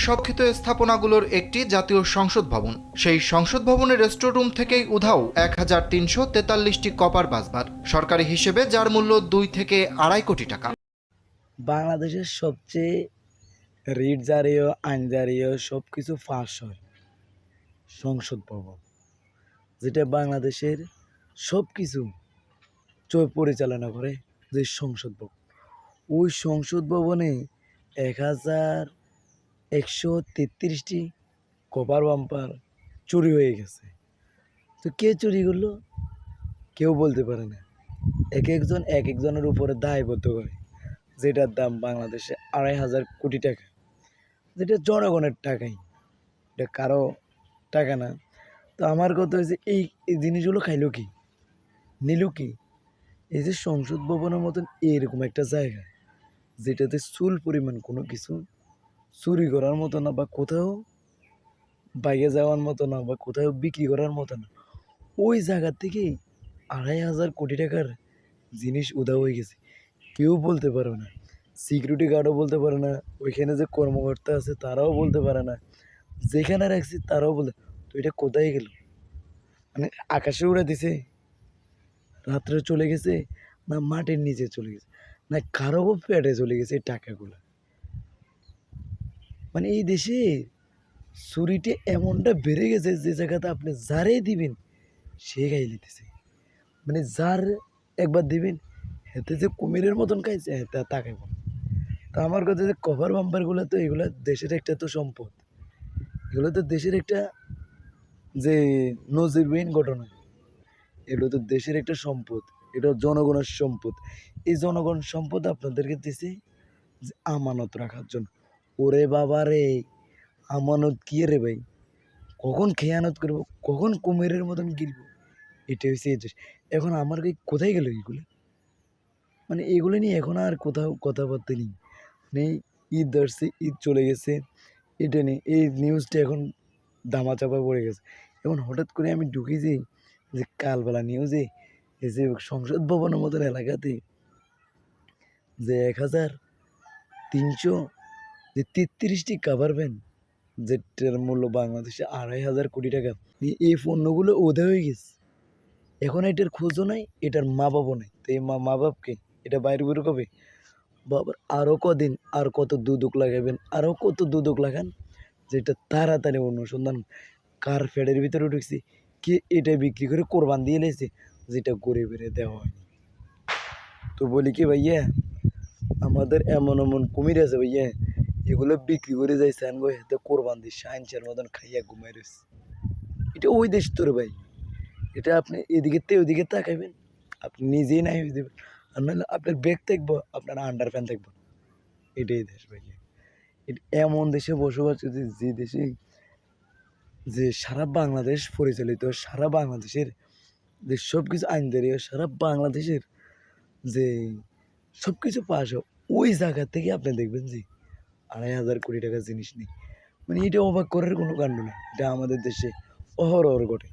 সংরক্ষিত স্থাপনাগুলোর একটি জাতীয় সংসদ ভবন। সেই সংসদ ভবনের স্টোর রুম থেকেই উধাও 1343টি কপার বাসবার, সরকারি হিসেবে যার মূল্য 2 থেকে 2.5 কোটি টাকা। বাংলাদেশের সবচেয়ে রিট জাতীয় আইন জাতীয় সব কিছু ফাঁস হয় সংসদ ভবন, যেটা বাংলাদেশের সব কিছু পরিচালনা করে যে সংসদ ভবন। ওই সংসদ ভবনে 1133টি কপার বাম্পার চুরি হয়ে গেছে। তো কে চুরি করলো কেউ বলতে পারে না। এক একজনের উপরে দায়বদ্ধ করে, যেটার দাম বাংলাদেশে 2.5 কোটি টাকা, যেটা জনগণের টাকাই, এটা কারো টাকা না। তো আমার কথা হয়েছে এই জিনিসগুলো খাইলো কি, নিল কি? এই যে সংসদ ভবনের মতন এরকম একটা জায়গা, যেটাতে চুল পরিমাণ কোনো কিছু চুরি করার মতো না, বা কোথাও বাইরে যাওয়ার মতো না, বা কোথাও বিক্রি করার মতো না, ওই জায়গা থেকে 2.5 কোটি টাকার জিনিস উধাও হয়ে গেছে। কেউ বলতে পারবে না, সিকিউরিটি গার্ডও বলতে পারে না, ওইখানে যে কর্মকর্তা আছে তারাও বলতে পারে না, যেখানে রাখছি তারাও বলে তো এটা কোথায় গেল। মানে আকাশে উড়ে দিছে, রাত্রে চলে গেছে, না মাটির নিচে চলে গেছে, না কারো পেটে চলে গেছে এই টাকাগুলো। মানে এই দেশে চুরিটা এমনটা বেড়ে গেছে, যে জায়গাতে আপনি যারে দিবেন সে খাই লিতেছে। মানে যার একবার দিবেন হেতে যে কুমিরের মতন খাইছে হেতে তাকাইব না। তো আমার কথা যে কভার বাম্পারগুলো, তো এগুলো দেশের একটা তো সম্পদ, এগুলো তো দেশের একটা যে নজিরবিহীন ঘটনা, এগুলো তো দেশের একটা সম্পদ, এটা জনগণের সম্পদ। এই জনগণ সম্পদ আপনাদেরকে দিছে যে আমানত রাখার জন্য। ওরে বাবা রে, আমানত কি রে ভাই, কখন খেয়ানত করবো, কখন কুমিরের মতন গিলবো, এটা হচ্ছে এই দেশ। এখন আমার কোথায় গেল এইগুলো? মানে এগুলো নিয়ে এখন আর কোথাও কথাবার্তা নেই। মানে ঈদ আসছে, ঈদ চলে গেছে, এটা নিয়ে এই নিউজটা এখন দামাচাপা পড়ে গেছে। এখন হঠাৎ করে আমি ঢুকেছি যে কালবেলা নিউজে, এই যে সংসদ ভবনের মতন এলাকাতে যে 1333টি কাভার ভ্যান, যেটার মূল্য বাংলাদেশে 2.5 কোটি টাকা, এই পণ্যগুলো ওধা হয়ে গেছে। এখন এটার খোঁজও নাই, এটার মা বাবাও নাই। তো এই মা বাপকে এটা বাইরে বেরো কবে? বাবার আরও কদিন, আর কত দুদক লাগাবেন, আরও কত দুদক লাগান, যেটা তাড়াতাড়ি অনুসন্ধান কার ফ্যাটের ভিতরে ঢুকছে, কে এটা বিক্রি করে কোরবান দিয়ে লেছে, যেটা গরিবের দেওয়া হয়নি। তো বলি কি ভাইয়া, আমাদের এমন এমন কুমির আছে ভাইয়া, এগুলো বিক্রি করে যাইছে আনবো হাতে কোরবান দিচ্ছে, আইনচার মতন খাইয়া ঘুমাই রয়েছে। এটা ওই দেশ তোর ভাই, এটা আপনি এদিকে ওইদিকে তাকাইবেন, আপনি নিজেই নাই হয়ে দেবেন। আর নাহলে আপনার ব্যাগ থাকবো, আপনার আন্ডার প্যান্ট থাকবো। এটাই দেশ ভাই। এটা এমন দেশে বসবাস করছে, যে দেশে যে সারা বাংলাদেশ পরিচালিত, সারা বাংলাদেশের যে সব কিছু আইনদারি, সারা বাংলাদেশের যে সব কিছু পাশ হয়, ওই জায়গা থেকে আপনি দেখবেন যে 2.5 কোটি টাকার জিনিস নেই। মানে এটা অবাক করার কোনো কাণ্ড না, এটা আমাদের দেশে অহরহ ঘটে।